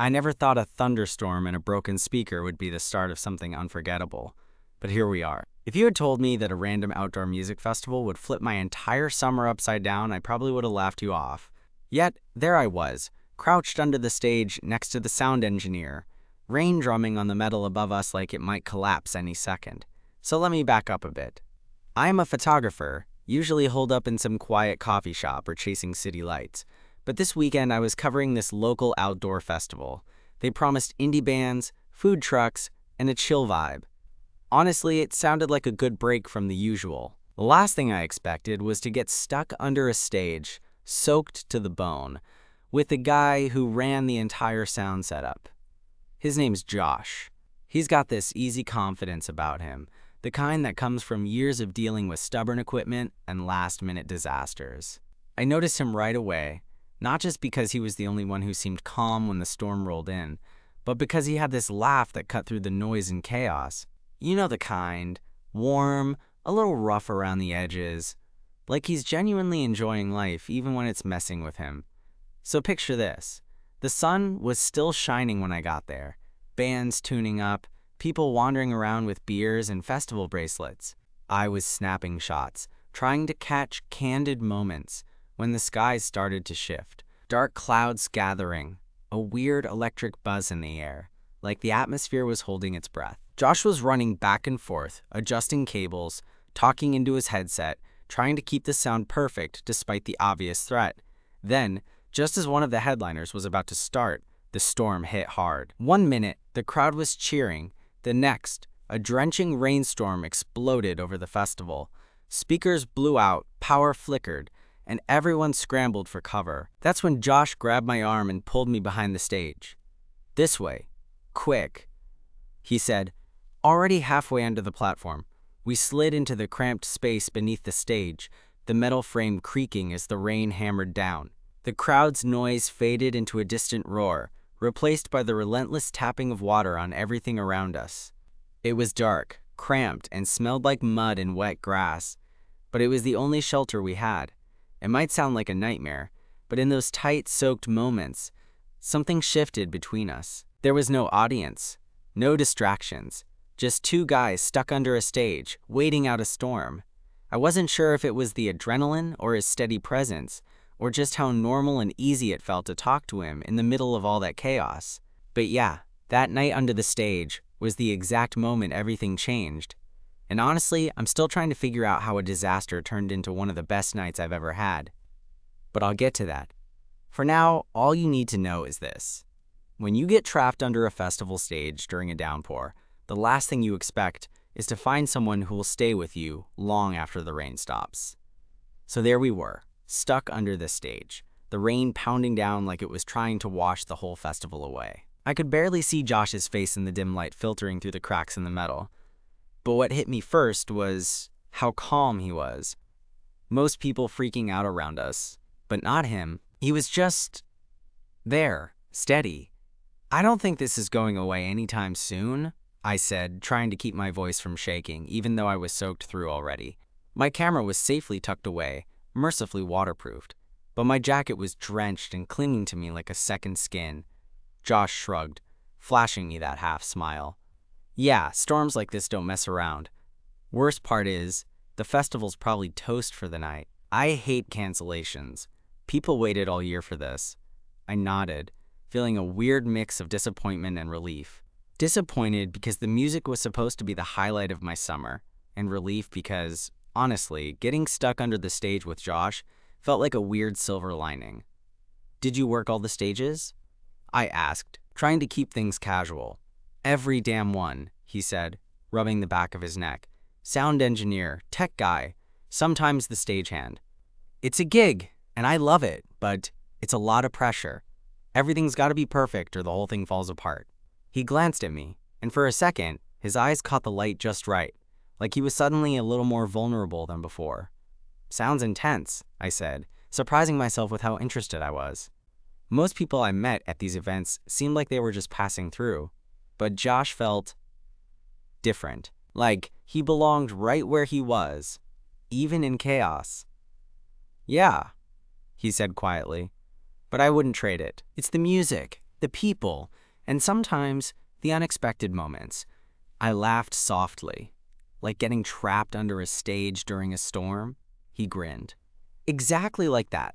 I never thought a thunderstorm and a broken speaker would be the start of something unforgettable, but here we are. If you had told me that a random outdoor music festival would flip my entire summer upside down, I probably would have laughed you off. Yet, there I was, crouched under the stage next to the sound engineer, rain drumming on the metal above us like it might collapse any second. So let me back up a bit. I am a photographer, usually holed up in some quiet coffee shop or chasing city lights. But this weekend I was covering this local outdoor festival. They promised indie bands, food trucks, and a chill vibe. Honestly, it sounded like a good break from the usual. The last thing I expected was to get stuck under a stage, soaked to the bone, with the guy who ran the entire sound setup. His name's Josh. He's got this easy confidence about him, the kind that comes from years of dealing with stubborn equipment and last-minute disasters. I noticed him right away. Not just because he was the only one who seemed calm when the storm rolled in, but because he had this laugh that cut through the noise and chaos. You know the kind, warm, a little rough around the edges, like he's genuinely enjoying life even when it's messing with him. So picture this. The sun was still shining when I got there. Bands tuning up, people wandering around with beers and festival bracelets. I was snapping shots, trying to catch candid moments, when the skies started to shift. Dark clouds gathering, a weird electric buzz in the air, like the atmosphere was holding its breath. Josh was running back and forth, adjusting cables, talking into his headset, trying to keep the sound perfect despite the obvious threat. Then, just as one of the headliners was about to start, the storm hit hard. 1 minute, the crowd was cheering. The next, a drenching rainstorm exploded over the festival. Speakers blew out, power flickered, and everyone scrambled for cover. That's when Josh grabbed my arm and pulled me behind the stage. "This way. Quick," he said, already halfway under the platform. We slid into the cramped space beneath the stage, the metal frame creaking as the rain hammered down. The crowd's noise faded into a distant roar, replaced by the relentless tapping of water on everything around us. It was dark, cramped, and smelled like mud and wet grass, but it was the only shelter we had. It might sound like a nightmare, but in those tight, soaked moments, something shifted between us. There was no audience, no distractions, just two guys stuck under a stage, waiting out a storm. I wasn't sure if it was the adrenaline or his steady presence, or just how normal and easy it felt to talk to him in the middle of all that chaos. But yeah, that night under the stage was the exact moment everything changed. And honestly, I'm still trying to figure out how a disaster turned into one of the best nights I've ever had. But I'll get to that. For now, all you need to know is this. When you get trapped under a festival stage during a downpour, the last thing you expect is to find someone who will stay with you long after the rain stops. So there we were, stuck under the stage, the rain pounding down like it was trying to wash the whole festival away. I could barely see Josh's face in the dim light filtering through the cracks in the metal. But what hit me first was how calm he was. Most people freaking out around us, but not him. He was just there, steady. "I don't think this is going away anytime soon," I said, trying to keep my voice from shaking, even though I was soaked through already. My camera was safely tucked away, mercifully waterproofed, but my jacket was drenched and clinging to me like a second skin. Josh shrugged, flashing me that half smile. "Yeah, storms like this don't mess around. Worst part is, the festival's probably toast for the night. I hate cancellations. People waited all year for this." I nodded, feeling a weird mix of disappointment and relief. Disappointed because the music was supposed to be the highlight of my summer, and relief because, honestly, getting stuck under the stage with Josh felt like a weird silver lining. "Did you work all the stages?" I asked, trying to keep things casual. "Every damn one," he said, rubbing the back of his neck. "Sound engineer, tech guy, sometimes the stagehand. It's a gig, and I love it, but it's a lot of pressure. Everything's got to be perfect or the whole thing falls apart." He glanced at me, and for a second, his eyes caught the light just right, like he was suddenly a little more vulnerable than before. "Sounds intense," I said, surprising myself with how interested I was. Most people I met at these events seemed like they were just passing through, but Josh felt different, like he belonged right where he was, even in chaos. "Yeah," he said quietly, "but I wouldn't trade it. It's the music. the people, and sometimes the unexpected moments. I laughed softly, like getting trapped under a stage during a storm. He grinned. Exactly like that.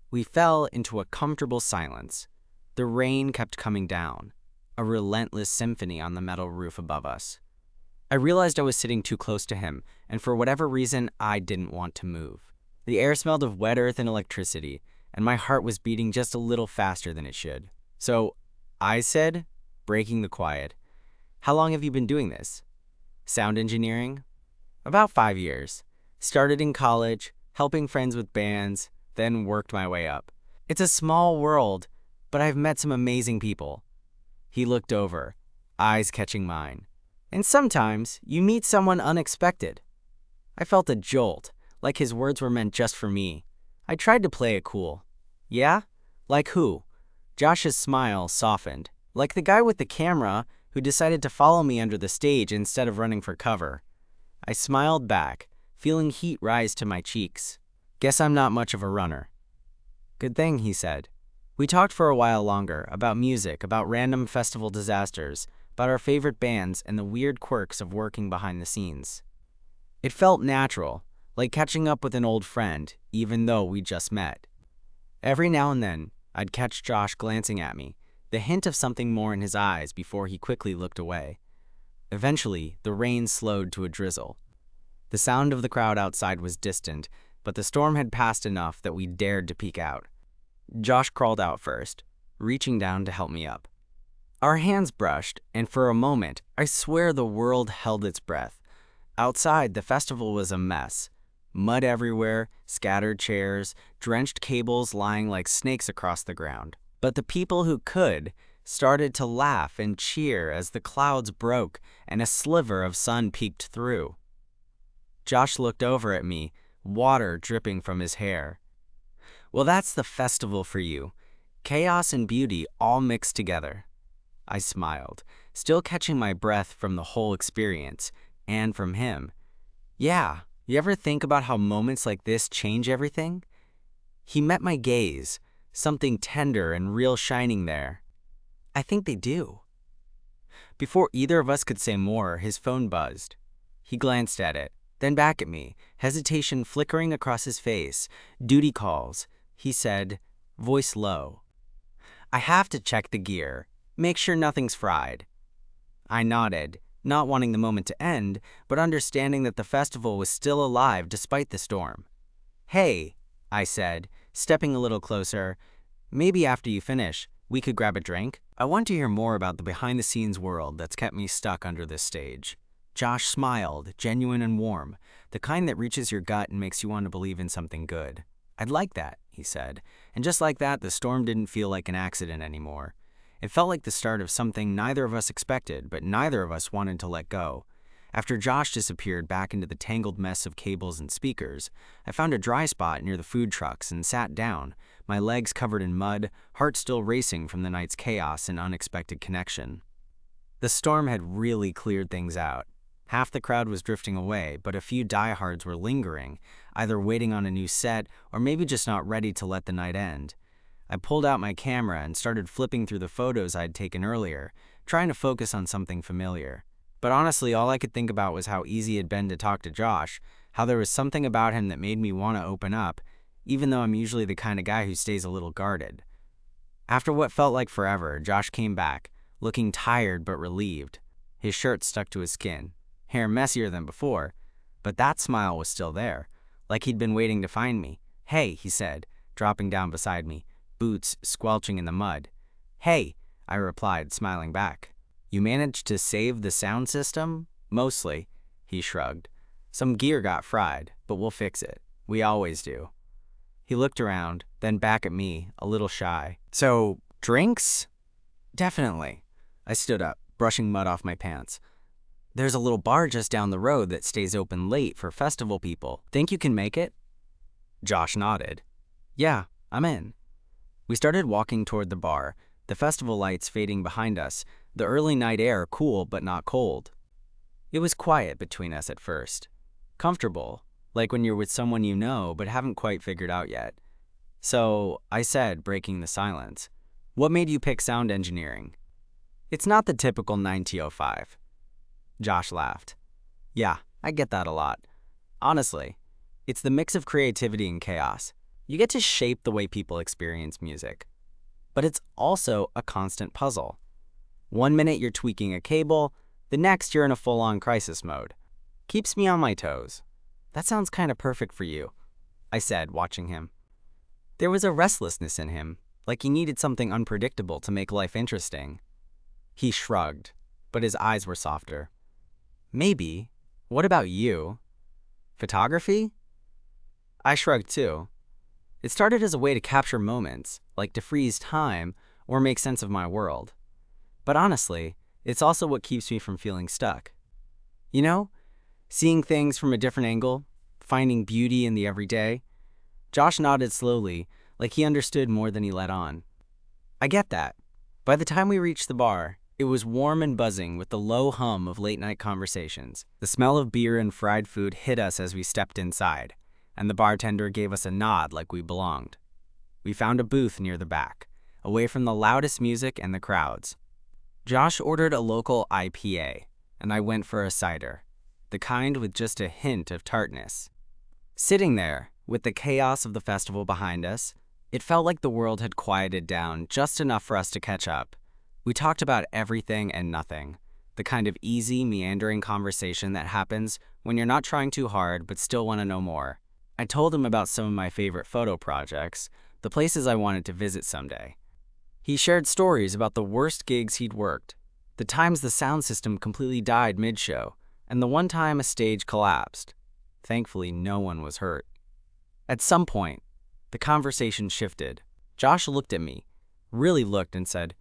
We fell into a comfortable silence. The rain kept coming down, a relentless symphony on the metal roof above us. I realized I was sitting too close to him, and for whatever reason, I didn't want to move. The air smelled of wet earth and electricity, and my heart was beating just a little faster than it should. So I said, breaking the quiet, "How long have you been doing this?" "Sound engineering?" "About 5 years. Started in college, helping friends with bands, then worked my way up. It's a small world, but I've met some amazing people." He looked over, eyes catching mine. "And sometimes you meet someone unexpected." I felt a jolt, like his words were meant just for me. I tried to play it cool. "Yeah? Like who?" Josh's smile softened, like the guy with the camera who decided to follow me under the stage instead of running for cover. I smiled back, feeling heat rise to my cheeks. "Guess I'm not much of a runner." "Good thing," he said. We talked for a while longer, about music, about random festival disasters, about our favorite bands, and the weird quirks of working behind the scenes. It felt natural, like catching up with an old friend, even though we just met. Every now and then, I'd catch Josh glancing at me, the hint of something more in his eyes before he quickly looked away. Eventually, the rain slowed to a drizzle. The sound of the crowd outside was distant, but the storm had passed enough that we dared to peek out. Josh crawled out first, reaching down to help me up. Our hands brushed, and for a moment, I swear the world held its breath. Outside, the festival was a mess. Mud everywhere, scattered chairs, drenched cables lying like snakes across the ground. But the people who could started to laugh and cheer as the clouds broke and a sliver of sun peeked through. Josh looked over at me, water dripping from his hair. "Well, that's the festival for you. Chaos and beauty all mixed together." I smiled, still catching my breath from the whole experience, and from him. "Yeah, you ever think about how moments like this change everything?" He met my gaze, something tender and real shining there. "I think they do." Before either of us could say more, his phone buzzed. He glanced at it, then back at me, hesitation flickering across his face. "Duty calls," he said, voice low. "I have to check the gear. Make sure nothing's fried." I nodded, not wanting the moment to end, but understanding that the festival was still alive despite the storm. "Hey," I said, stepping a little closer, "maybe after you finish, we could grab a drink? I want to hear more about the behind-the-scenes world that's kept me stuck under this stage." Josh smiled, genuine and warm, the kind that reaches your gut and makes you want to believe in something good. "I'd like that," he said, and just like that, the storm didn't feel like an accident anymore. It felt like the start of something neither of us expected, but neither of us wanted to let go. After Josh disappeared back into the tangled mess of cables and speakers, I found a dry spot near the food trucks and sat down, my legs covered in mud, heart still racing from the night's chaos and unexpected connection. The storm had really cleared things out. Half the crowd was drifting away, but a few diehards were lingering, either waiting on a new set or maybe just not ready to let the night end. I pulled out my camera and started flipping through the photos I'd taken earlier, trying to focus on something familiar. But honestly, all I could think about was how easy it'd been to talk to Josh, how there was something about him that made me want to open up, even though I'm usually the kind of guy who stays a little guarded. After what felt like forever, Josh came back, looking tired but relieved. His shirt stuck to his skin, hair messier than before, but that smile was still there, like he'd been waiting to find me. "Hey," he said, dropping down beside me, boots squelching in the mud. "Hey," I replied, smiling back. "You managed to save the sound system?" "Mostly," he shrugged. "Some gear got fried, but we'll fix it. We always do." He looked around, then back at me, a little shy. "So, drinks?" "Definitely." I stood up, brushing mud off my pants. "There's a little bar just down the road that stays open late for festival people. Think you can make it?" Josh nodded. "Yeah, I'm in." We started walking toward the bar, the festival lights fading behind us, the early night air cool but not cold. It was quiet between us at first. Comfortable, like when you're with someone you know but haven't quite figured out yet. So I said, breaking the silence, What made you pick sound engineering? It's not the typical 9 to 5. Josh laughed. Yeah, I get that a lot. Honestly, it's the mix of creativity and chaos. You get to shape the way people experience music. But it's also a constant puzzle. One minute you're tweaking a cable, the next you're in a full-on crisis mode. Keeps me on my toes. That sounds kind of perfect for you, I said, watching him. There was a restlessness in him, like he needed something unpredictable to make life interesting. He shrugged, but his eyes were softer. Maybe. What about you? Photography? I shrugged too. It started as a way to capture moments, like to freeze time or make sense of my world. But honestly, it's also what keeps me from feeling stuck. You know, seeing things from a different angle, finding beauty in the everyday. Josh nodded slowly, like he understood more than he let on. I get that. By the time we reached the bar, it was warm and buzzing with the low hum of late-night conversations. The smell of beer and fried food hit us as we stepped inside, and the bartender gave us a nod like we belonged. We found a booth near the back, away from the loudest music and the crowds. Josh ordered a local IPA, and I went for a cider, the kind with just a hint of tartness. Sitting there, with the chaos of the festival behind us, it felt like the world had quieted down just enough for us to catch up. We talked about everything and nothing, the kind of easy, meandering conversation that happens when you're not trying too hard but still want to know more. I told him about some of my favorite photo projects, the places I wanted to visit someday. He shared stories about the worst gigs he'd worked, the times the sound system completely died mid-show, and the one time a stage collapsed. Thankfully, no one was hurt. At some point, the conversation shifted. Josh looked at me, really looked, and said,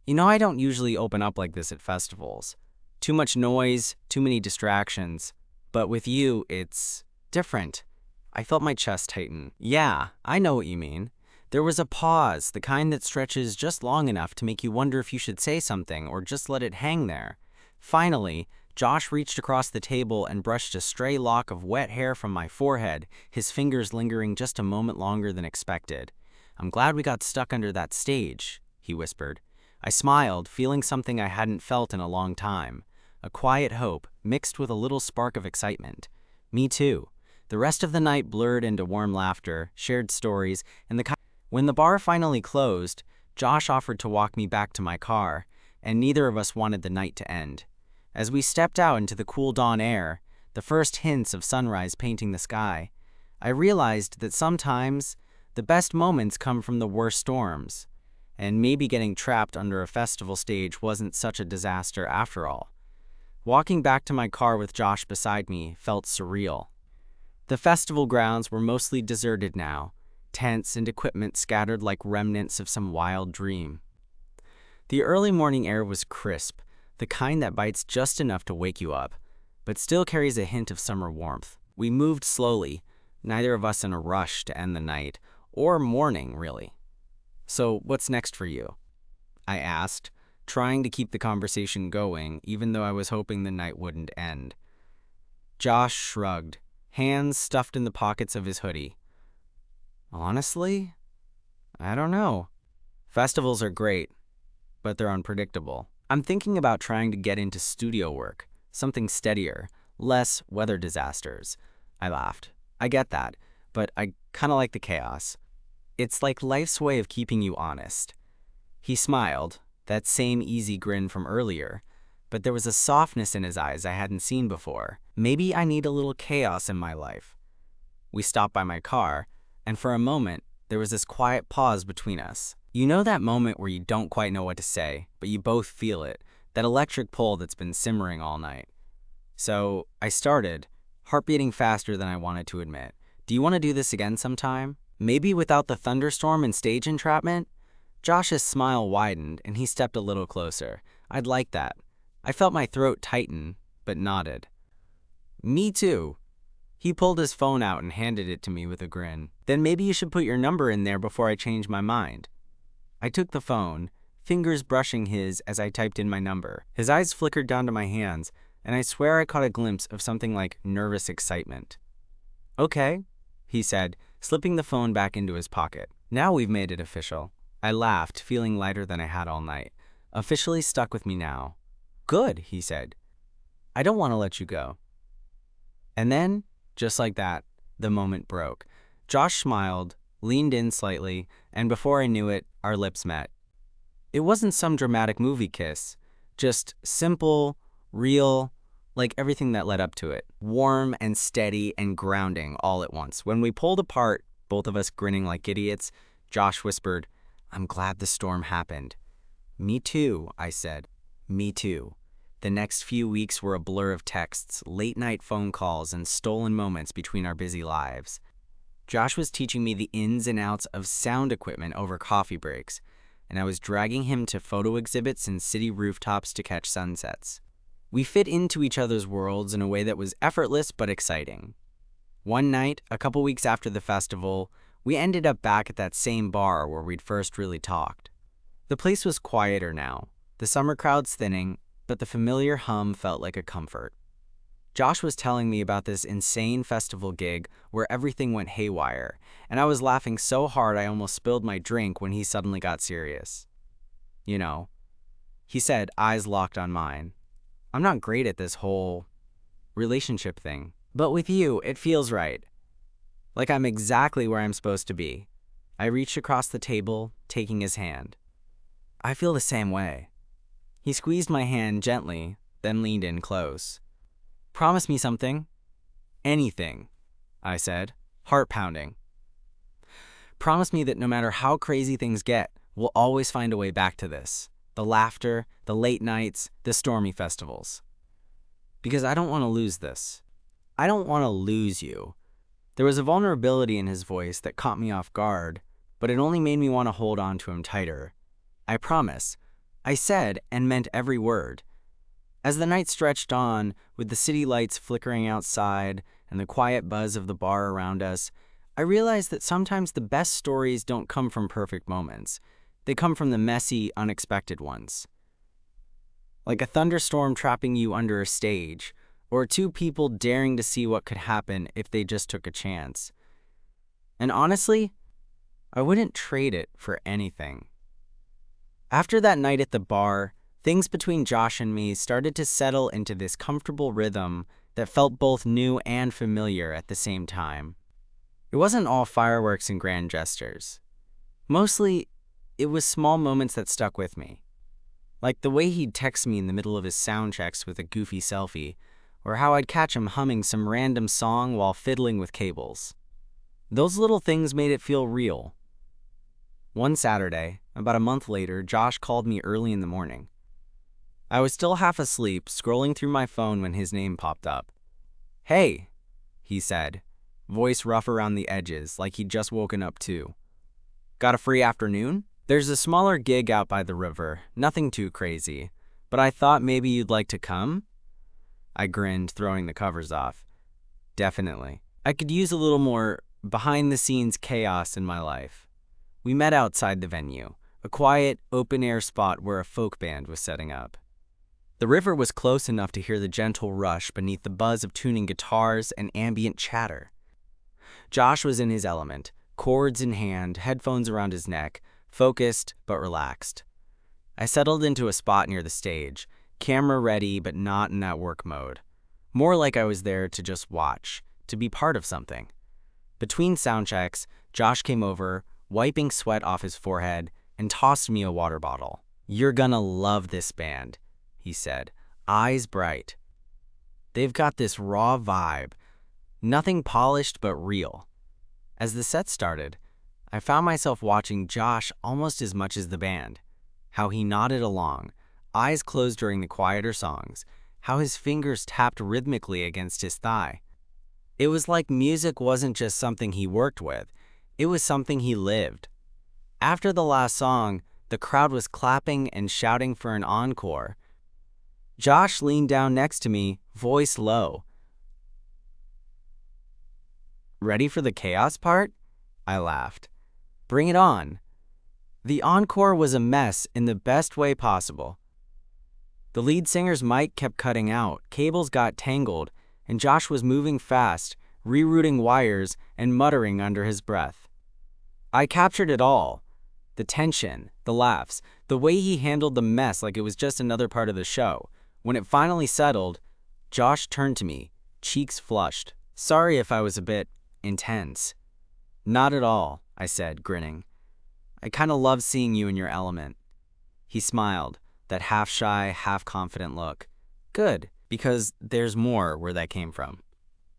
"You know, I don't usually open up like this at festivals. Too much noise, too many distractions. But with you, it's different." I felt my chest tighten. Yeah, I know what you mean. There was a pause, the kind that stretches just long enough to make you wonder if you should say something or just let it hang there. Finally, Josh reached across the table and brushed a stray lock of wet hair from my forehead, his fingers lingering just a moment longer than expected. "I'm glad we got stuck under that stage," he whispered. I smiled, feeling something I hadn't felt in a long time. A quiet hope, mixed with a little spark of excitement. Me too. The rest of the night blurred into warm laughter, shared stories, and when the bar finally closed, Josh offered to walk me back to my car, and neither of us wanted the night to end. As we stepped out into the cool dawn air, the first hints of sunrise painting the sky, I realized that sometimes the best moments come from the worst storms. And maybe getting trapped under a festival stage wasn't such a disaster after all. Walking back to my car with Josh beside me felt surreal. The festival grounds were mostly deserted now, tents and equipment scattered like remnants of some wild dream. The early morning air was crisp, the kind that bites just enough to wake you up, but still carries a hint of summer warmth. We moved slowly, neither of us in a rush to end the night, or morning, really. "So, what's next for you?" I asked, trying to keep the conversation going, even though I was hoping the night wouldn't end. Josh shrugged, hands stuffed in the pockets of his hoodie. "Honestly, I don't know. Festivals are great, but they're unpredictable. I'm thinking about trying to get into studio work, something steadier, less weather disasters." I laughed. "I get that, but I kind of like the chaos. It's like life's way of keeping you honest." He smiled, that same easy grin from earlier, but there was a softness in his eyes I hadn't seen before. Maybe I need a little chaos in my life. We stopped by my car, and for a moment, there was this quiet pause between us. You know that moment where you don't quite know what to say, but you both feel it, that electric pull that's been simmering all night. So I started, heart beating faster than I wanted to admit. "Do you want to do this again sometime? Maybe without the thunderstorm and stage entrapment?" Josh's smile widened, and he stepped a little closer. "I'd like that." I felt my throat tighten, but nodded. "Me too." He pulled his phone out and handed it to me with a grin. "Then maybe you should put your number in there before I change my mind." I took the phone, fingers brushing his as I typed in my number. His eyes flickered down to my hands, and I swear I caught a glimpse of something like nervous excitement. "Okay," he said, slipping the phone back into his pocket. "Now we've made it official." I laughed, feeling lighter than I had all night. Officially stuck with me now. Good, he said. I don't want to let you go. And then, just like that, the moment broke. Josh smiled, leaned in slightly, and before I knew it, our lips met. It wasn't some dramatic movie kiss, just simple, real, like everything that led up to it. Warm and steady and grounding all at once. When we pulled apart, both of us grinning like idiots, Josh whispered, "I'm glad the storm happened." "Me too," I said. "Me too." The next few weeks were a blur of texts, late-night phone calls, and stolen moments between our busy lives. Josh was teaching me the ins and outs of sound equipment over coffee breaks, and I was dragging him to photo exhibits and city rooftops to catch sunsets. We fit into each other's worlds in a way that was effortless but exciting. One night, a couple weeks after the festival, we ended up back at that same bar where we'd first really talked. The place was quieter now, the summer crowds thinning, but the familiar hum felt like a comfort. Josh was telling me about this insane festival gig where everything went haywire, and I was laughing so hard I almost spilled my drink when he suddenly got serious. "You know," he said, eyes locked on mine, "I'm not great at this whole relationship thing, but with you, it feels right. Like I'm exactly where I'm supposed to be." I reached across the table, taking his hand. "I feel the same way." He squeezed my hand gently, then leaned in close. "Promise me something." "Anything," I said, heart pounding. "Promise me that no matter how crazy things get, we'll always find a way back to this. The laughter, the late nights, the stormy festivals. Because I don't want to lose this. I don't want to lose you." There was a vulnerability in his voice that caught me off guard, but it only made me want to hold on to him tighter. "I promise," I said and meant every word. As the night stretched on, with the city lights flickering outside and the quiet buzz of the bar around us, I realized that sometimes the best stories don't come from perfect moments. They come from the messy, unexpected ones. Like a thunderstorm trapping you under a stage, or two people daring to see what could happen if they just took a chance. And honestly, I wouldn't trade it for anything. After that night at the bar, things between Josh and me started to settle into this comfortable rhythm that felt both new and familiar at the same time. It wasn't all fireworks and grand gestures. Mostly, it was small moments that stuck with me. Like the way he'd text me in the middle of his sound checks with a goofy selfie, or how I'd catch him humming some random song while fiddling with cables. Those little things made it feel real. One Saturday, about a month later, Josh called me early in the morning. I was still half asleep, scrolling through my phone when his name popped up. "Hey," he said, voice rough around the edges, like he'd just woken up too. "Got a free afternoon? There's a smaller gig out by the river, nothing too crazy, but I thought maybe you'd like to come?" I grinned, throwing the covers off. "Definitely. I could use a little more behind-the-scenes chaos in my life." We met outside the venue, a quiet, open-air spot where a folk band was setting up. The river was close enough to hear the gentle rush beneath the buzz of tuning guitars and ambient chatter. Josh was in his element, chords in hand, headphones around his neck, focused but relaxed. I settled into a spot near the stage, camera ready but not in that work mode. More like I was there to just watch, to be part of something. Between sound checks, Josh came over, wiping sweat off his forehead, and tossed me a water bottle. "You're gonna love this band," he said, eyes bright. "They've got this raw vibe, nothing polished but real." As the set started, I found myself watching Josh almost as much as the band. How he nodded along, eyes closed during the quieter songs, how his fingers tapped rhythmically against his thigh. It was like music wasn't just something he worked with, it was something he lived. After the last song, the crowd was clapping and shouting for an encore. Josh leaned down next to me, voice low. "Ready for the chaos part?" I laughed. "Bring it on." The encore was a mess in the best way possible. The lead singer's mic kept cutting out, cables got tangled, and Josh was moving fast, rerouting wires and muttering under his breath. I captured it all. The tension, the laughs, the way he handled the mess like it was just another part of the show. When it finally settled, Josh turned to me, cheeks flushed. "Sorry if I was a bit intense." "Not at all," I said, grinning. "I kinda love seeing you in your element." He smiled, that half-shy, half-confident look. "Good, because there's more where that came from."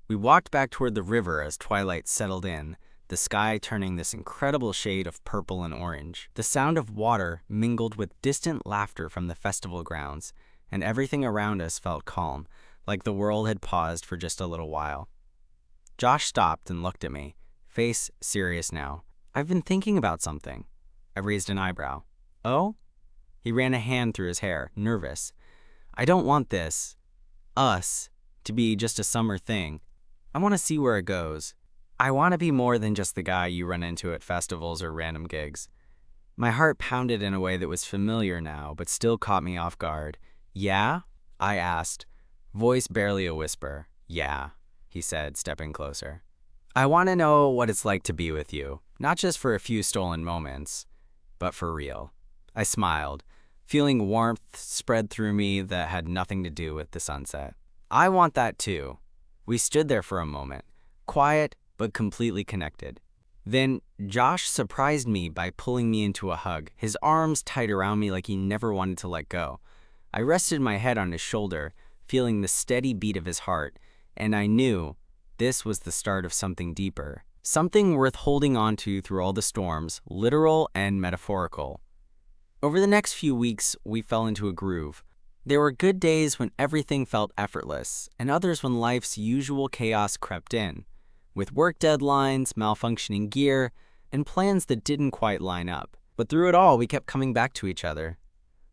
We walked back toward the river as twilight settled in, the sky turning this incredible shade of purple and orange. The sound of water mingled with distant laughter from the festival grounds, and everything around us felt calm, like the world had paused for just a little while. Josh stopped and looked at me, face serious now. "I've been thinking about something." I raised an eyebrow. "Oh?" He ran a hand through his hair, nervous. "I don't want us, to be just a summer thing. I want to see where it goes. I want to be more than just the guy you run into at festivals or random gigs." My heart pounded in a way that was familiar now, but still caught me off guard. "Yeah?" I asked, voice barely a whisper. "Yeah," he said, stepping closer. "I want to know what it's like to be with you, not just for a few stolen moments, but for real." I smiled, feeling warmth spread through me that had nothing to do with the sunset. "I want that too." We stood there for a moment, quiet but completely connected. Then Josh surprised me by pulling me into a hug, his arms tight around me like he never wanted to let go. I rested my head on his shoulder, feeling the steady beat of his heart, and I knew this was the start of something deeper, something worth holding on to through all the storms, literal and metaphorical. Over the next few weeks, we fell into a groove. There were good days when everything felt effortless, and others when life's usual chaos crept in, with work deadlines, malfunctioning gear, and plans that didn't quite line up. But through it all, we kept coming back to each other.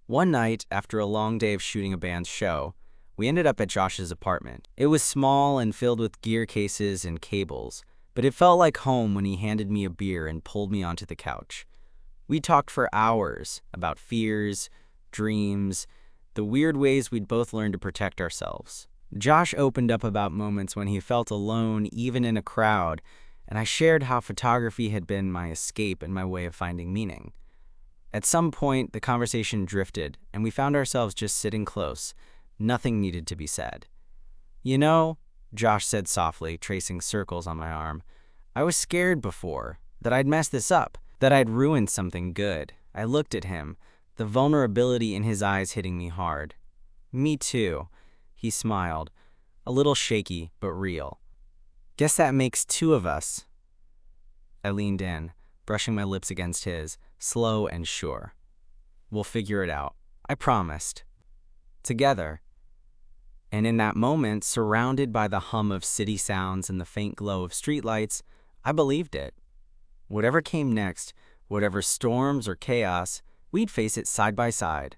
One night, after a long day of shooting a band's show, we ended up at Josh's apartment. It was small and filled with gear cases and cables, but it felt like home when he handed me a beer and pulled me onto the couch. We talked for hours about fears, dreams, the weird ways we'd both learned to protect ourselves. Josh opened up about moments when he felt alone even in a crowd, and I shared how photography had been my escape and my way of finding meaning. At some point, the conversation drifted, and we found ourselves just sitting close. Nothing needed to be said. "You know," Josh said softly, tracing circles on my arm, "I was scared before, that I'd mess this up, that I'd ruined something good." I looked at him, the vulnerability in his eyes hitting me hard. "Me too." He smiled, a little shaky but real. "Guess that makes two of us." I leaned in, brushing my lips against his, slow and sure. "We'll figure it out," I promised. Together. And in that moment, surrounded by the hum of city sounds and the faint glow of streetlights, I believed it. Whatever came next, whatever storms or chaos, we'd face it side by side.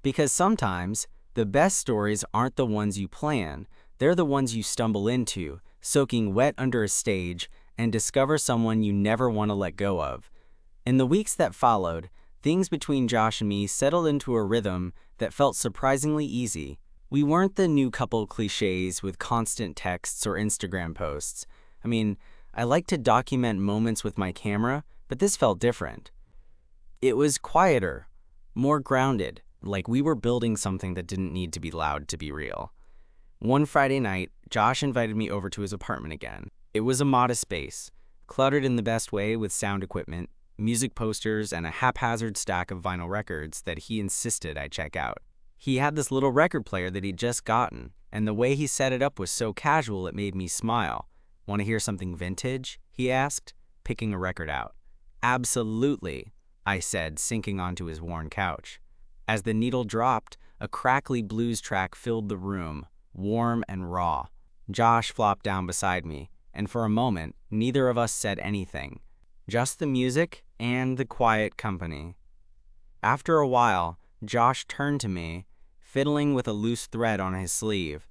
Because sometimes, the best stories aren't the ones you plan, they're the ones you stumble into, soaking wet under a stage, and discover someone you never want to let go of. In the weeks that followed, things between Josh and me settled into a rhythm that felt surprisingly easy. We weren't the new couple cliches with constant texts or Instagram posts. I mean, I like to document moments with my camera, but this felt different. It was quieter, more grounded, like we were building something that didn't need to be loud to be real. One Friday night, Josh invited me over to his apartment again. It was a modest space, cluttered in the best way with sound equipment, music posters, and a haphazard stack of vinyl records that he insisted I check out. He had this little record player that he'd just gotten, and the way he set it up was so casual it made me smile. "Want to hear something vintage?" he asked, picking a record out. "Absolutely," I said, sinking onto his worn couch. As the needle dropped, a crackly blues track filled the room, warm and raw. Josh flopped down beside me, and for a moment, neither of us said anything. Just the music and the quiet company. After a while, Josh turned to me, fiddling with a loose thread on his sleeve.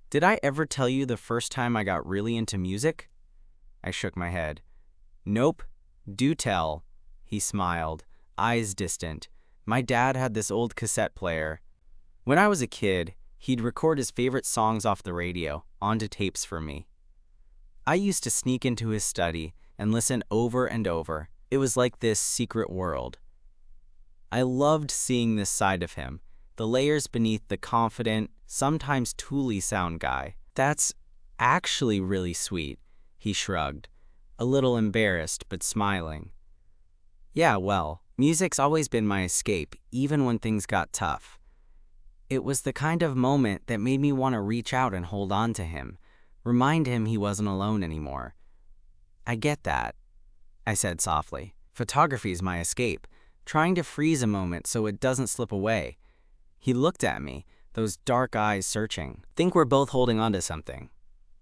"Did I ever tell you the first time I got really into music?" I shook my head. "Nope. Do tell." He smiled, eyes distant. "My dad had this old cassette player. When I was a kid, he'd record his favorite songs off the radio, onto tapes for me. I used to sneak into his study and listen over and over. It was like this secret world. I loved seeing this side of him, the layers beneath the confident, sometimes tooly sound guy. That's actually really sweet, he shrugged, a little embarrassed but smiling. Yeah, well, music's always been my escape, even when things got tough. It was the kind of moment that made me want to reach out and hold on to him, remind him he wasn't alone anymore. I get that, I said softly. Photography's my escape, trying to freeze a moment so it doesn't slip away. He looked at me, those dark eyes searching. Think we're both holding on to something.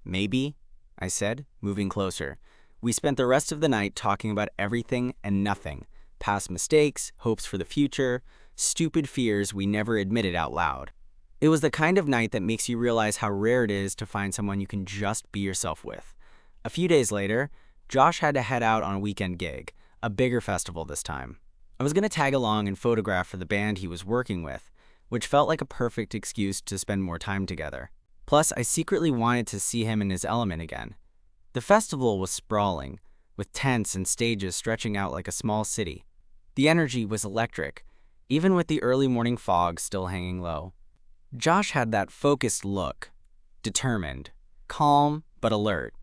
Maybe, I said, moving closer. We spent the rest of the night talking about everything and nothing. Past mistakes, hopes for the future, stupid fears we never admitted out loud. It was the kind of night that makes you realize how rare it is to find someone you can just be yourself with. A few days later, Josh had to head out on a weekend gig, a bigger festival this time. I was going to tag along and photograph for the band he was working with, which felt like a perfect excuse to spend more time together. Plus, I secretly wanted to see him in his element again. The festival was sprawling, with tents and stages stretching out like a small city. The energy was electric, even with the early morning fog still hanging low. Josh had that focused look, determined, calm but alert,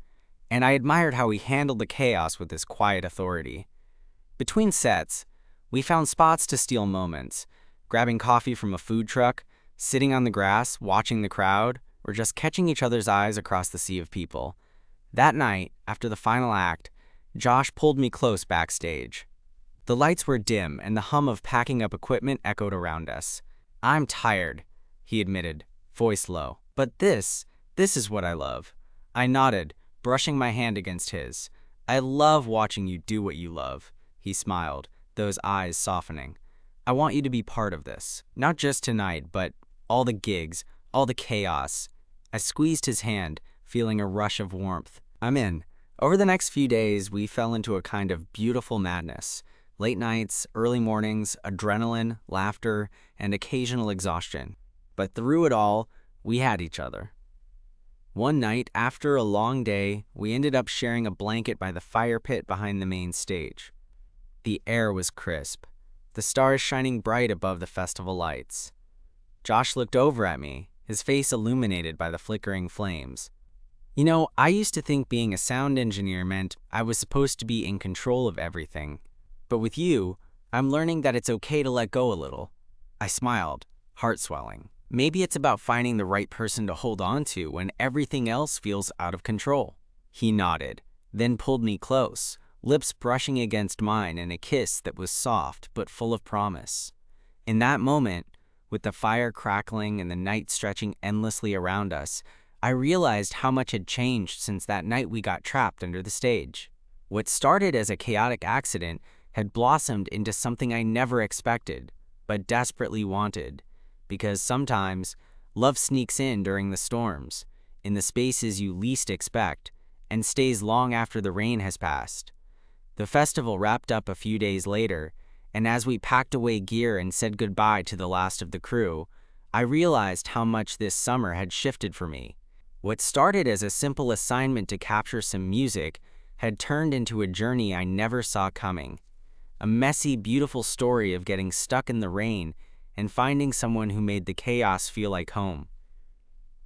and I admired how he handled the chaos with his quiet authority. Between sets, we found spots to steal moments, grabbing coffee from a food truck, sitting on the grass, watching the crowd, or just catching each other's eyes across the sea of people. That night, after the final act, Josh pulled me close backstage. The lights were dim and the hum of packing up equipment echoed around us. I'm tired, he admitted, voice low. But this is what I love. I nodded, brushing my hand against his. I love watching you do what you love, he smiled, those eyes softening. I want you to be part of this. Not just tonight, but all the gigs, all the chaos. I squeezed his hand, feeling a rush of warmth. I'm in. Over the next few days, we fell into a kind of beautiful madness. Late nights, early mornings, adrenaline, laughter, and occasional exhaustion. But through it all, we had each other. One night, after a long day, we ended up sharing a blanket by the fire pit behind the main stage. The air was crisp, the stars shining bright above the festival lights. Josh looked over at me, his face illuminated by the flickering flames. You know, I used to think being a sound engineer meant I was supposed to be in control of everything. But with you, I'm learning that it's okay to let go a little. I smiled, heart swelling. Maybe it's about finding the right person to hold on to when everything else feels out of control. He nodded, then pulled me close, lips brushing against mine in a kiss that was soft but full of promise. In that moment, with the fire crackling and the night stretching endlessly around us, I realized how much had changed since that night we got trapped under the stage. What started as a chaotic accident had blossomed into something I never expected, but desperately wanted. Because sometimes, love sneaks in during the storms, in the spaces you least expect, and stays long after the rain has passed. The festival wrapped up a few days later, and as we packed away gear and said goodbye to the last of the crew, I realized how much this summer had shifted for me. What started as a simple assignment to capture some music had turned into a journey I never saw coming. A messy, beautiful story of getting stuck in the rain and finding someone who made the chaos feel like home.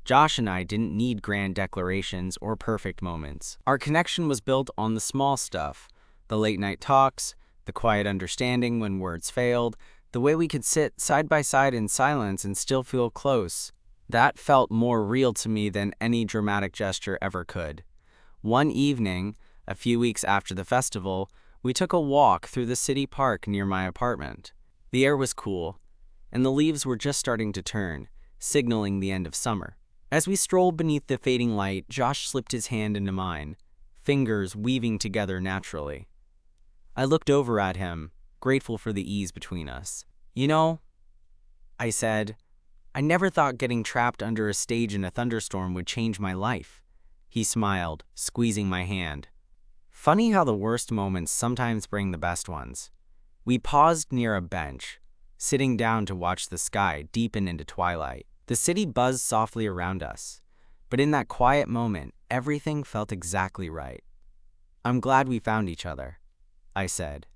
Josh and I didn't need grand declarations or perfect moments. Our connection was built on the small stuff, the late-night talks, the quiet understanding when words failed, the way we could sit side by side in silence and still feel close. That felt more real to me than any dramatic gesture ever could. One evening, a few weeks after the festival, we took a walk through the city park near my apartment. The air was cool, and the leaves were just starting to turn, signaling the end of summer. As we strolled beneath the fading light, Josh slipped his hand into mine, fingers weaving together naturally. I looked over at him, grateful for the ease between us. You know, I said, I never thought getting trapped under a stage in a thunderstorm would change my life. He smiled, squeezing my hand. Funny how the worst moments sometimes bring the best ones. We paused near a bench, sitting down to watch the sky deepen into twilight. The city buzzed softly around us, but in that quiet moment, everything felt exactly right. I'm glad we found each other, I said,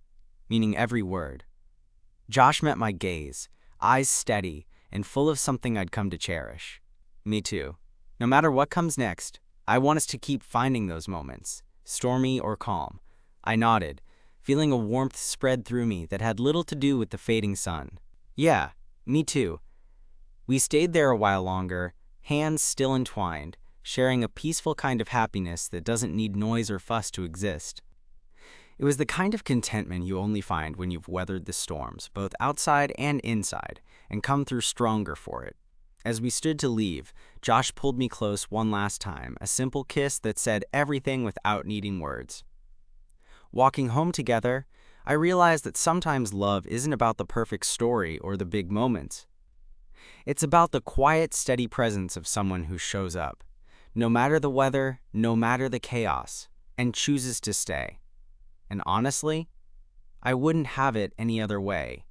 meaning every word. Josh met my gaze, eyes steady and full of something I'd come to cherish. Me too. No matter what comes next, I want us to keep finding those moments, stormy or calm. I nodded, feeling a warmth spread through me that had little to do with the fading sun. Yeah, me too. We stayed there a while longer, hands still entwined, sharing a peaceful kind of happiness that doesn't need noise or fuss to exist. It was the kind of contentment you only find when you've weathered the storms, both outside and inside, and come through stronger for it. As we stood to leave, Josh pulled me close one last time, a simple kiss that said everything without needing words. Walking home together, I realized that sometimes love isn't about the perfect story or the big moments. It's about the quiet, steady presence of someone who shows up, no matter the weather, no matter the chaos, and chooses to stay. And honestly, I wouldn't have it any other way.